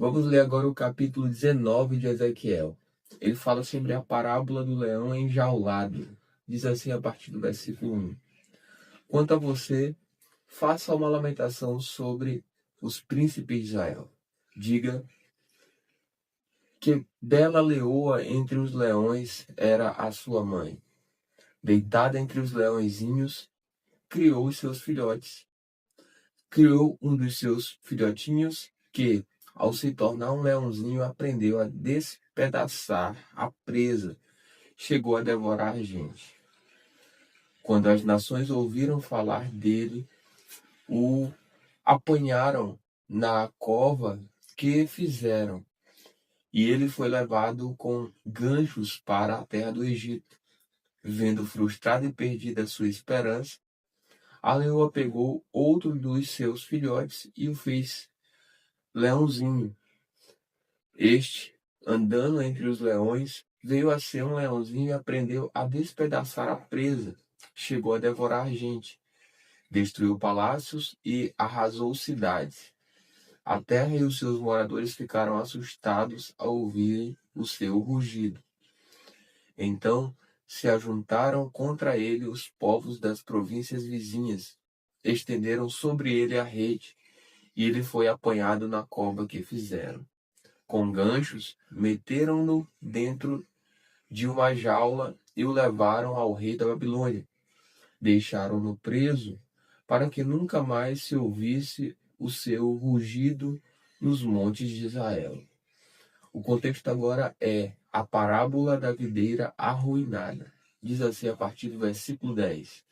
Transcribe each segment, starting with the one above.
Vamos ler agora o capítulo 19 de Ezequiel. Ele fala sobre a parábola do leão enjaulado. Diz assim a partir do versículo 1. Quanto a você, faça uma lamentação sobre os príncipes de Israel. Diga que bela leoa entre os leões era a sua mãe. Deitada entre os leõezinhos, criou os seus filhotes. Criou um dos seus filhotinhos que, ao se tornar um leãozinho, aprendeu a despedaçar a presa. Chegou a devorar gente. Quando as nações ouviram falar dele, o apanharam na cova que fizeram. E ele foi levado com ganchos para a terra do Egito. Vendo frustrada e perdida a sua esperança, a leoa pegou outro dos seus filhotes e o fez leãozinho. Este, andando entre os leões, veio a ser um leãozinho e aprendeu a despedaçar a presa. Chegou a devorar gente. Destruiu palácios e arrasou cidades. A terra e os seus moradores ficaram assustados ao ouvirem o seu rugido. Então se ajuntaram contra ele os povos das províncias vizinhas, estenderam sobre ele a rede, e ele foi apanhado na cova que fizeram. Com ganchos, meteram-no dentro de uma jaula e o levaram ao rei da Babilônia. Deixaram-no preso para que nunca mais se ouvisse o seu rugido nos montes de Israel. O contexto agora é a parábola da videira arruinada. Diz assim a partir do versículo 10.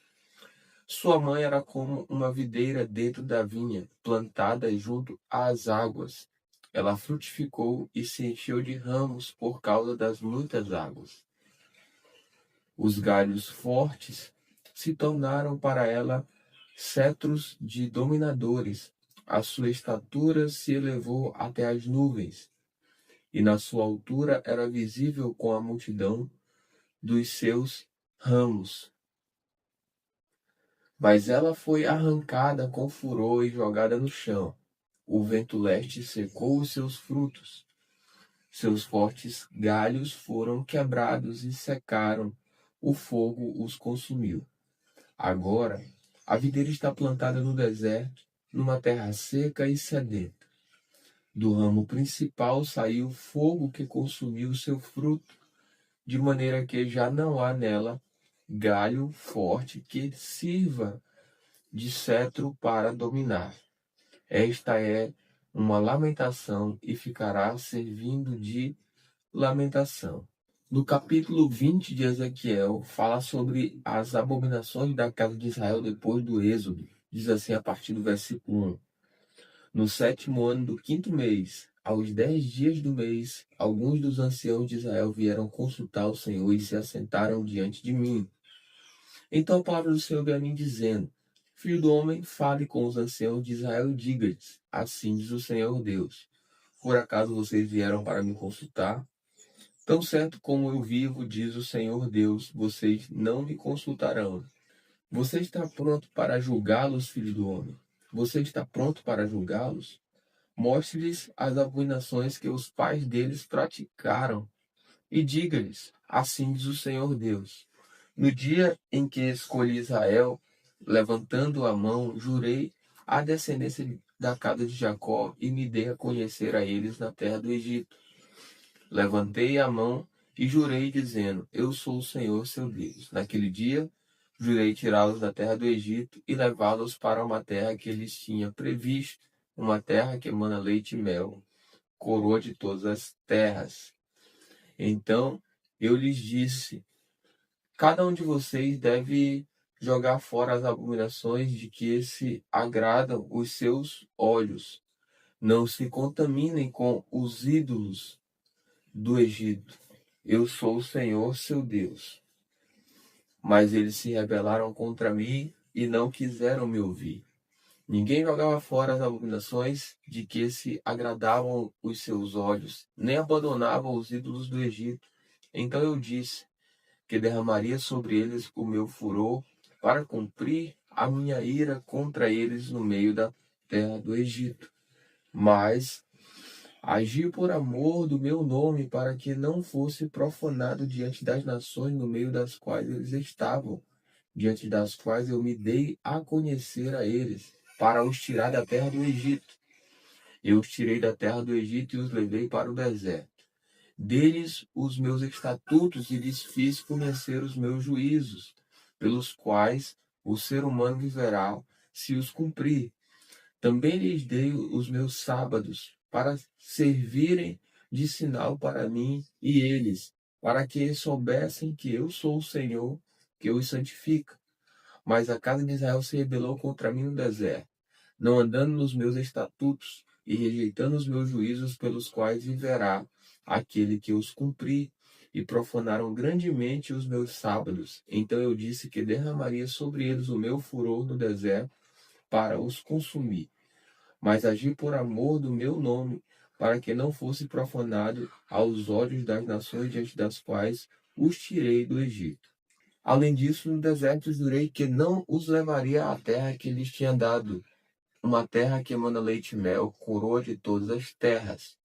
Sua mãe era como uma videira dentro da vinha, plantada junto às águas. Ela frutificou e se encheu de ramos por causa das muitas águas. Os galhos fortes se tornaram para ela cetros de dominadores. A sua estatura se elevou até as nuvens, e na sua altura era visível com a multidão dos seus ramos. Mas ela foi arrancada com furor e jogada no chão. O vento leste secou os seus frutos. Seus fortes galhos foram quebrados e secaram. O fogo os consumiu. Agora, a videira está plantada no deserto, numa terra seca e sedenta. Do ramo principal saiu fogo que consumiu seu fruto, de maneira que já não há nela galho forte que sirva de cetro para dominar. Esta é uma lamentação e ficará servindo de lamentação. No capítulo 20 de Ezequiel, fala sobre as abominações da casa de Israel depois do Êxodo. Diz assim a partir do versículo 1. No 7º ano do 5º mês, aos 10 dias do mês, alguns dos anciãos de Israel vieram consultar o Senhor e se assentaram diante de mim. Então a palavra do Senhor veio a mim dizendo: Filho do homem, fale com os anciãos de Israel e diga-lhes: assim diz o Senhor Deus. Por acaso vocês vieram para me consultar? Tão certo como eu vivo, diz o Senhor Deus, vocês não me consultarão. Você está pronto para julgá-los, filho do homem? Você está pronto para julgá-los? Mostre-lhes as abominações que os pais deles praticaram e diga-lhes: assim diz o Senhor Deus. No dia em que escolhi Israel, levantando a mão, jurei à descendência da casa de Jacó e me dei a conhecer a eles na terra do Egito. Levantei a mão e jurei, dizendo: eu sou o Senhor, seu Deus. Naquele dia, jurei tirá-los da terra do Egito e levá-los para uma terra que eles tinham previsto, uma terra que emana leite e mel, coroa de todas as terras. Então eu lhes disse: cada um de vocês deve jogar fora as abominações de que se agradam os seus olhos. Não se contaminem com os ídolos do Egito. Eu sou o Senhor, seu Deus. Mas eles se rebelaram contra mim e não quiseram me ouvir. Ninguém jogava fora as abominações de que se agradavam os seus olhos, nem abandonava os ídolos do Egito. Então eu disse que derramaria sobre eles o meu furor para cumprir a minha ira contra eles no meio da terra do Egito. Mas Agi por amor do meu nome, para que não fosse profanado diante das nações no meio das quais eles estavam, diante das quais eu me dei a conhecer a eles, para os tirar da terra do Egito. Eu os tirei da terra do Egito e os levei para o deserto. Deles os meus estatutos e lhes fiz conhecer os meus juízos, pelos quais o ser humano viverá se os cumprir. Também lhes dei os meus sábados para servirem de sinal para mim e eles, para que soubessem que eu sou o Senhor, que os santifica. Mas a casa de Israel se rebelou contra mim no deserto, não andando nos meus estatutos e rejeitando os meus juízos pelos quais viverá aquele que os cumprir, e profanaram grandemente os meus sábados. Então eu disse que derramaria sobre eles o meu furor no deserto para os consumir, mas agi por amor do meu nome, para que não fosse profanado aos olhos das nações diante das quais os tirei do Egito. Além disso, no deserto jurei que não os levaria à terra que lhes tinha dado, uma terra que emana leite e mel, coroa de todas as terras,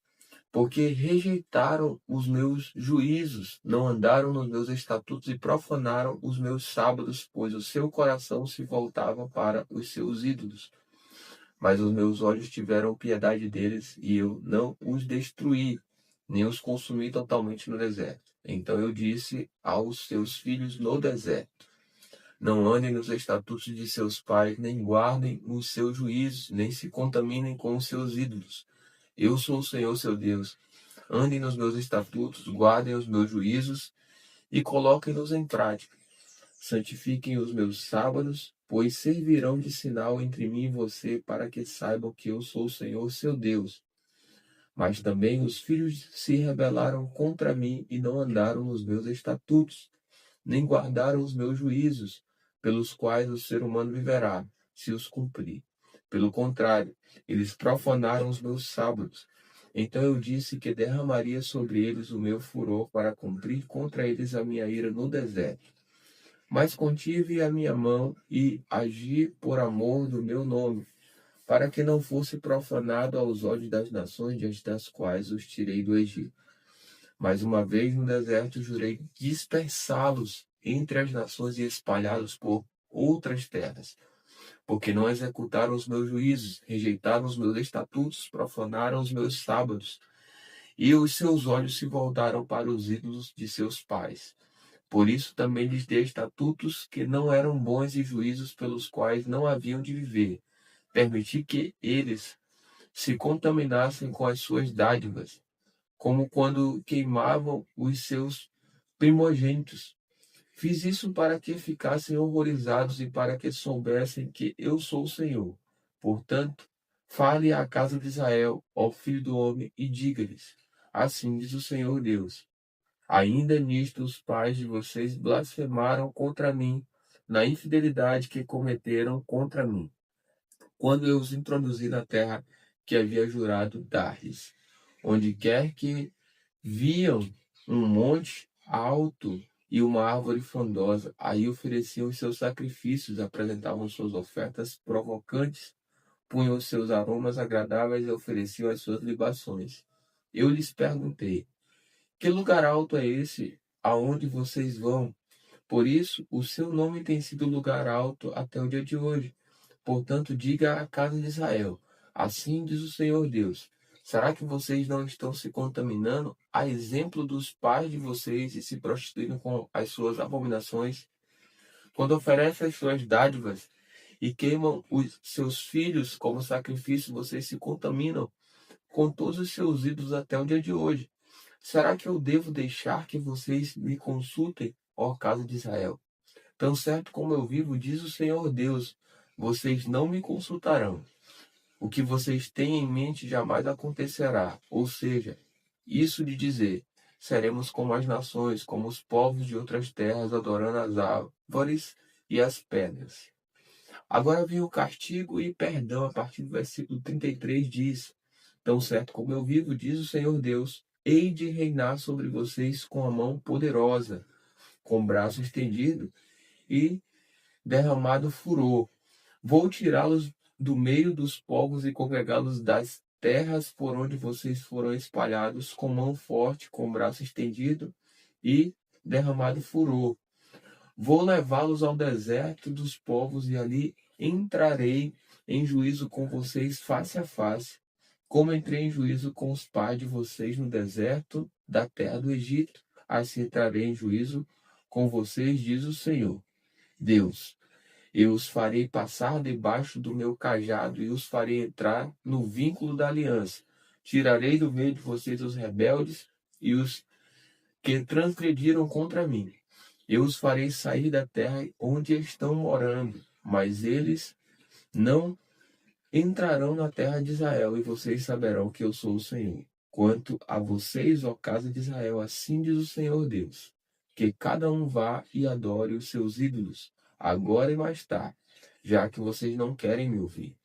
porque rejeitaram os meus juízos, não andaram nos meus estatutos e profanaram os meus sábados, pois o seu coração se voltava para os seus ídolos. Mas os meus olhos tiveram piedade deles, e eu não os destruí, nem os consumi totalmente no deserto. Então eu disse aos seus filhos no deserto: não andem nos estatutos de seus pais, nem guardem os seus juízos, nem se contaminem com os seus ídolos. Eu sou o Senhor seu Deus. Andem nos meus estatutos, guardem os meus juízos e coloquem-nos em prática. Santifiquem os meus sábados, pois servirão de sinal entre mim e você, para que saibam que eu sou o Senhor seu Deus. Mas também os filhos se rebelaram contra mim e não andaram nos meus estatutos, nem guardaram os meus juízos, pelos quais o ser humano viverá, se os cumprir. Pelo contrário, eles profanaram os meus sábados. Então eu disse que derramaria sobre eles o meu furor para cumprir contra eles a minha ira no deserto. Mas contive a minha mão e agi por amor do meu nome, para que não fosse profanado aos olhos das nações diante das quais os tirei do Egito. Mais uma vez no deserto jurei dispersá-los entre as nações e espalhá-los por outras terras, porque não executaram os meus juízos, rejeitaram os meus estatutos, profanaram os meus sábados, e os seus olhos se voltaram para os ídolos de seus pais. Por isso também lhes dei estatutos que não eram bons e juízos pelos quais não haviam de viver. Permiti que eles se contaminassem com as suas dádivas, como quando queimavam os seus primogênitos. Fiz isso para que ficassem horrorizados e para que soubessem que eu sou o Senhor. Portanto, fale à casa de Israel, ó filho do homem, e diga-lhes: assim diz o Senhor Deus. Ainda nisto os pais de vocês blasfemaram contra mim, na infidelidade que cometeram contra mim, quando eu os introduzi na terra que havia jurado dar-lhes. Onde quer que viam um monte alto e uma árvore frondosa, aí ofereciam os seus sacrifícios, apresentavam suas ofertas provocantes, punham os seus aromas agradáveis e ofereciam as suas libações. Eu lhes perguntei: que lugar alto é esse aonde vocês vão? Por isso, o seu nome tem sido lugar alto até o dia de hoje. Portanto, diga à casa de Israel: assim diz o Senhor Deus. Será que vocês não estão se contaminando, a exemplo dos pais de vocês, e se prostituindo com as suas abominações? Quando oferecem as suas dádivas e queimam os seus filhos como sacrifício, vocês se contaminam com todos os seus ídolos até o dia de hoje. Será que eu devo deixar que vocês me consultem, ó casa de Israel? Tão certo como eu vivo, diz o Senhor Deus, vocês não me consultarão. O que vocês têm em mente jamais acontecerá. Ou seja, isso de dizer: seremos como as nações, como os povos de outras terras, adorando as árvores e as pedras. Agora vem o castigo e perdão. A partir do versículo 33 diz: tão certo como eu vivo, diz o Senhor Deus, hei de reinar sobre vocês com a mão poderosa, com o braço estendido e derramado furor. Vou tirá-los do meio dos povos e congregá-los das terras por onde vocês foram espalhados com mão forte, com braço estendido e derramado furor. Vou levá-los ao deserto dos povos e ali entrarei em juízo com vocês face a face, como entrei em juízo com os pais de vocês no deserto da terra do Egito, assim entrarei em juízo com vocês, diz o Senhor Deus. Eu os farei passar debaixo do meu cajado e os farei entrar no vínculo da aliança. Tirarei do meio de vocês os rebeldes e os que transgrediram contra mim. Eu os farei sair da terra onde estão morando, mas eles não entrarão na terra de Israel, e vocês saberão que eu sou o Senhor. Quanto a vocês, ó casa de Israel, assim diz o Senhor Deus, que cada um vá e adore os seus ídolos, agora e mais tarde, já que vocês não querem me ouvir.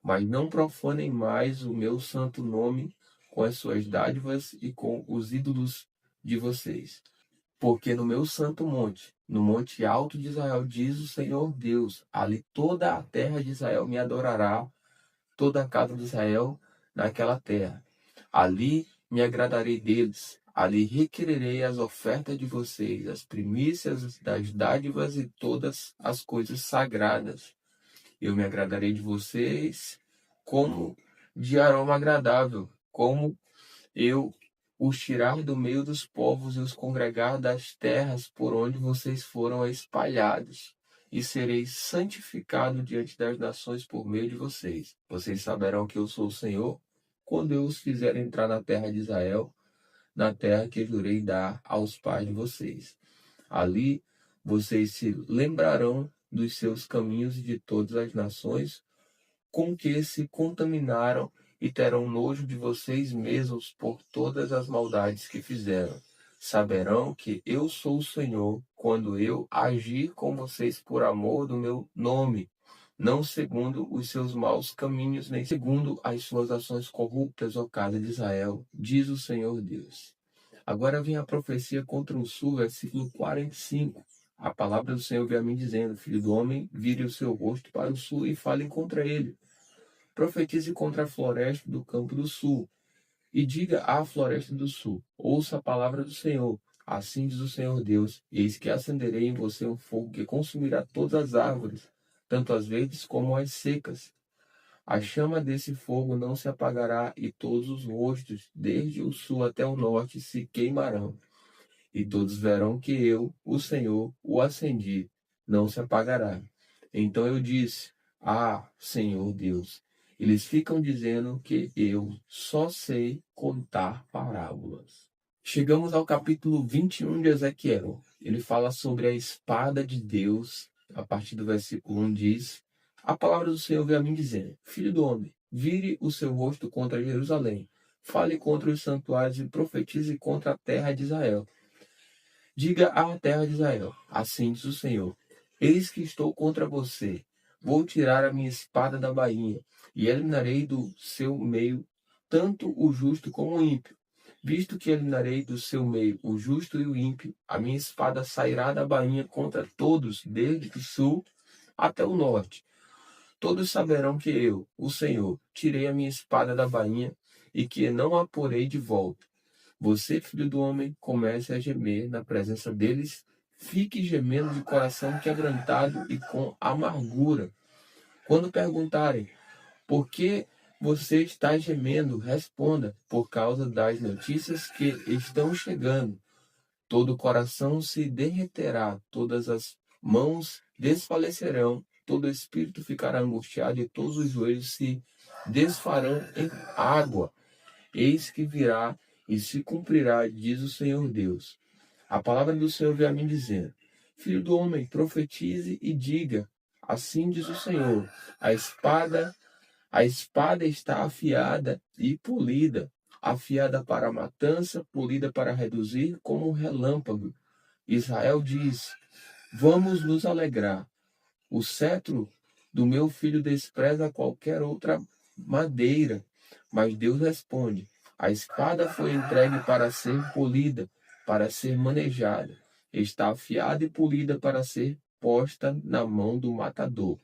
Mas não profanem mais o meu santo nome com as suas dádivas e com os ídolos de vocês. Porque no meu santo monte, no monte alto de Israel, diz o Senhor Deus, ali toda a terra de Israel me adorará, toda a casa de Israel naquela terra. Ali me agradarei deles, ali requererei as ofertas de vocês, as primícias das dádivas e todas as coisas sagradas. Eu me agradarei de vocês como de aroma agradável, como eu os tirar do meio dos povos e os congregar das terras por onde vocês foram espalhados, e serei santificado diante das nações por meio de vocês. Vocês saberão que eu sou o Senhor, quando eu os fizer entrar na terra de Israel, na terra que jurei dar aos pais de vocês. Ali vocês se lembrarão dos seus caminhos e de todas as nações com que se contaminaram, e terão nojo de vocês mesmos por todas as maldades que fizeram. Saberão que eu sou o Senhor quando eu agir com vocês por amor do meu nome, não segundo os seus maus caminhos, nem segundo as suas ações corruptas, ó casa de Israel, diz o Senhor Deus. Agora vem a profecia contra o sul, versículo 45. A palavra do Senhor veio a mim dizendo: Filho do homem, vire o seu rosto para o sul e fale contra ele. Profetize contra a floresta do campo do sul, e diga à floresta do sul: ouça a palavra do Senhor. Assim diz o Senhor Deus: eis que acenderei em você um fogo que consumirá todas as árvores, tanto as verdes como as secas. A chama desse fogo não se apagará, e todos os rostos, desde o sul até o norte, se queimarão. E todos verão que eu, o Senhor, o acendi, não se apagará. Então eu disse: Ah, Senhor Deus, eles ficam dizendo que eu só sei contar parábolas. Chegamos ao capítulo 21 de Ezequiel. Ele fala sobre a espada de Deus. A partir do versículo 1 diz: A palavra do Senhor veio a mim dizendo: Filho do homem, vire o seu rosto contra Jerusalém, fale contra os santuários e profetize contra a terra de Israel. Diga à terra de Israel: assim diz o Senhor: eis que estou contra você. Vou tirar a minha espada da bainha e eliminarei do seu meio tanto o justo como o ímpio. Visto que eliminarei do seu meio o justo e o ímpio, a minha espada sairá da bainha contra todos, desde o sul até o norte. Todos saberão que eu, o Senhor, tirei a minha espada da bainha e que não a porei de volta. Você, filho do homem, comece a gemer na presença deles, fique gemendo de coração quebrantado e com amargura. Quando perguntarem: por que você está gemendo? Responda: por causa das notícias que estão chegando. Todo o coração se derreterá, todas as mãos desfalecerão, todo o espírito ficará angustiado e todos os joelhos se desfarão em água. Eis que virá e se cumprirá, diz o Senhor Deus. A palavra do Senhor veio a mim dizendo: Filho do homem, profetize e diga: assim diz o Senhor, a espada está afiada e polida, afiada para a matança, polida para reduzir como um relâmpago. Israel diz: vamos nos alegrar. O cetro do meu filho despreza qualquer outra madeira. Mas Deus responde: a espada foi entregue para ser polida, para ser manejada. Está afiada e polida para ser posta na mão do matador.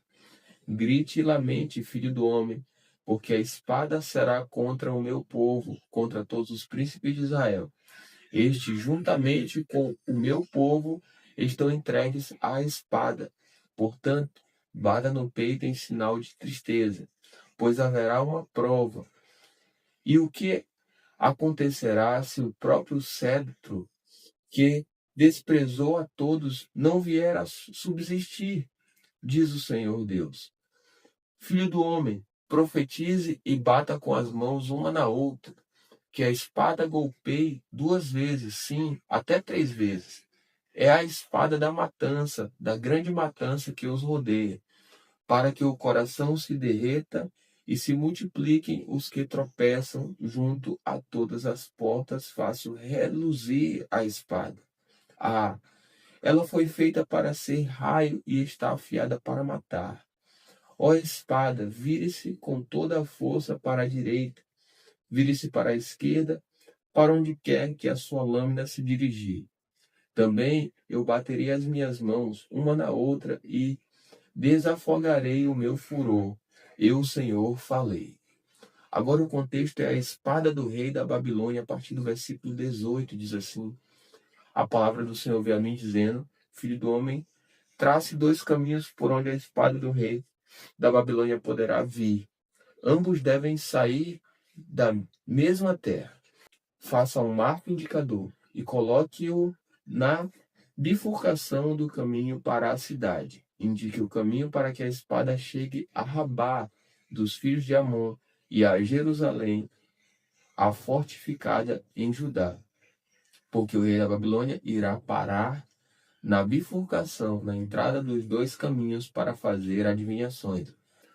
Grite e lamente, filho do homem. porque a espada será contra o meu povo, contra todos os príncipes de Israel. Estes, juntamente com o meu povo, estão entregues à espada. Portanto, bata no peito em sinal de tristeza, pois haverá uma prova. E o que acontecerá se o próprio cetro que desprezou a todos não vier a subsistir? Diz o Senhor Deus. Filho do homem, profetize e bata com as mãos uma na outra, que a espada golpeie 2 vezes, sim, até 3 vezes. É a espada da matança, da grande matança que os rodeia, para que o coração se derreta e se multipliquem os que tropeçam junto a todas as portas, faço reluzir a espada. Ah, ela foi feita para ser raio e está afiada para matar. Ó espada, vire-se com toda a força para a direita, vire-se para a esquerda, para onde quer que a sua lâmina se dirigir. Também eu baterei as minhas mãos uma na outra e desafogarei o meu furor. Eu, Senhor, falei. Agora o contexto é a espada do rei da Babilônia, a partir do versículo 18, diz assim: a palavra do Senhor veio a mim dizendo: Filho do homem, trace 2 caminhos por onde a espada do rei da Babilônia poderá vir. Ambos devem sair da mesma terra. Faça um marco indicador e coloque-o na bifurcação do caminho para a cidade. Indique o caminho para que a espada chegue a Rabá dos filhos de Amon e a Jerusalém, a fortificada em Judá. Porque o rei da Babilônia irá parar na bifurcação, na entrada dos 2 caminhos para fazer adivinhações.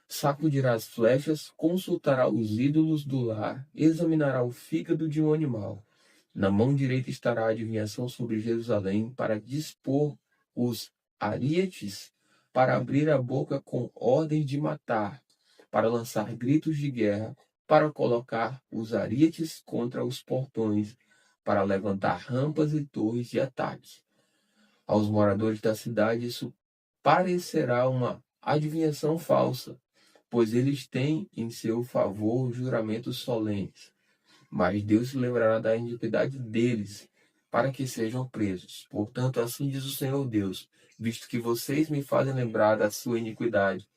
Sacudirá as flechas, consultará os ídolos do lar, examinará o fígado de um animal. Na mão direita estará a adivinhação sobre Jerusalém para dispor os arietes, para abrir a boca com ordem de matar, para lançar gritos de guerra, para colocar os arietes contra os portões, para levantar rampas e torres de ataque. Aos moradores da cidade isso parecerá uma adivinhação falsa, pois eles têm em seu favor juramentos solenes. Mas Deus se lembrará da iniquidade deles, para que sejam presos. Portanto, assim diz o Senhor Deus, visto que vocês me fazem lembrar da sua iniquidade,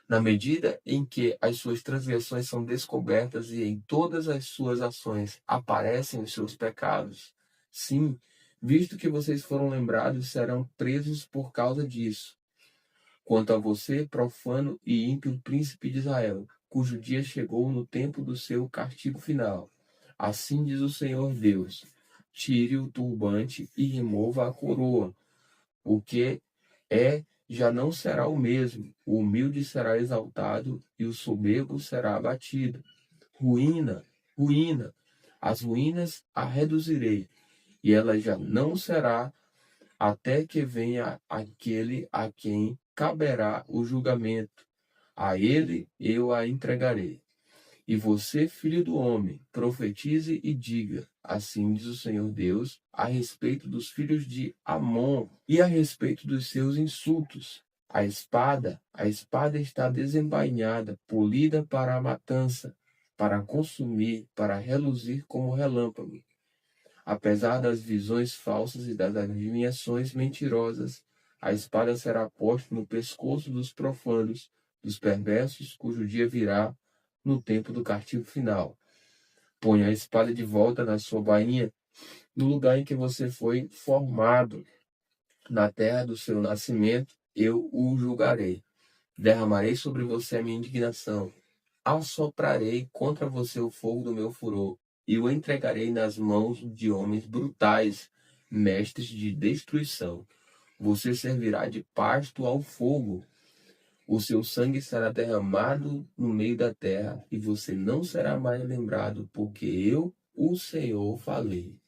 na medida em que as suas transgressões são descobertas e em todas as suas ações aparecem os seus pecados. Sim, visto que vocês foram lembrados, serão presos por causa disso. Quanto a você, profano e ímpio príncipe de Israel, cujo dia chegou no tempo do seu castigo final, assim diz o Senhor Deus: tire o turbante e remova a coroa. O que é já não será o mesmo. O humilde será exaltado e o soberbo será abatido. Ruína, ruína, as ruínas a reduzirei, e ela já não será até que venha aquele a quem caberá o julgamento. A ele eu a entregarei. E você, filho do homem, profetize e diga: assim diz o Senhor Deus, a respeito dos filhos de Amon e a respeito dos seus insultos. A espada está desembainhada, polida para a matança, para consumir, para reluzir como relâmpago. Apesar das visões falsas e das adivinhações mentirosas, a espada será posta no pescoço dos profanos, dos perversos, cujo dia virá no tempo do castigo final. Ponha a espada de volta na sua bainha, no lugar em que você foi formado. Na terra do seu nascimento, eu o julgarei. Derramarei sobre você a minha indignação. Assoprarei contra você o fogo do meu furor e o entregarei nas mãos de homens brutais, mestres de destruição. Você servirá de pasto ao fogo. O seu sangue será derramado no meio da terra, e você não será mais lembrado, porque eu, o Senhor, falei.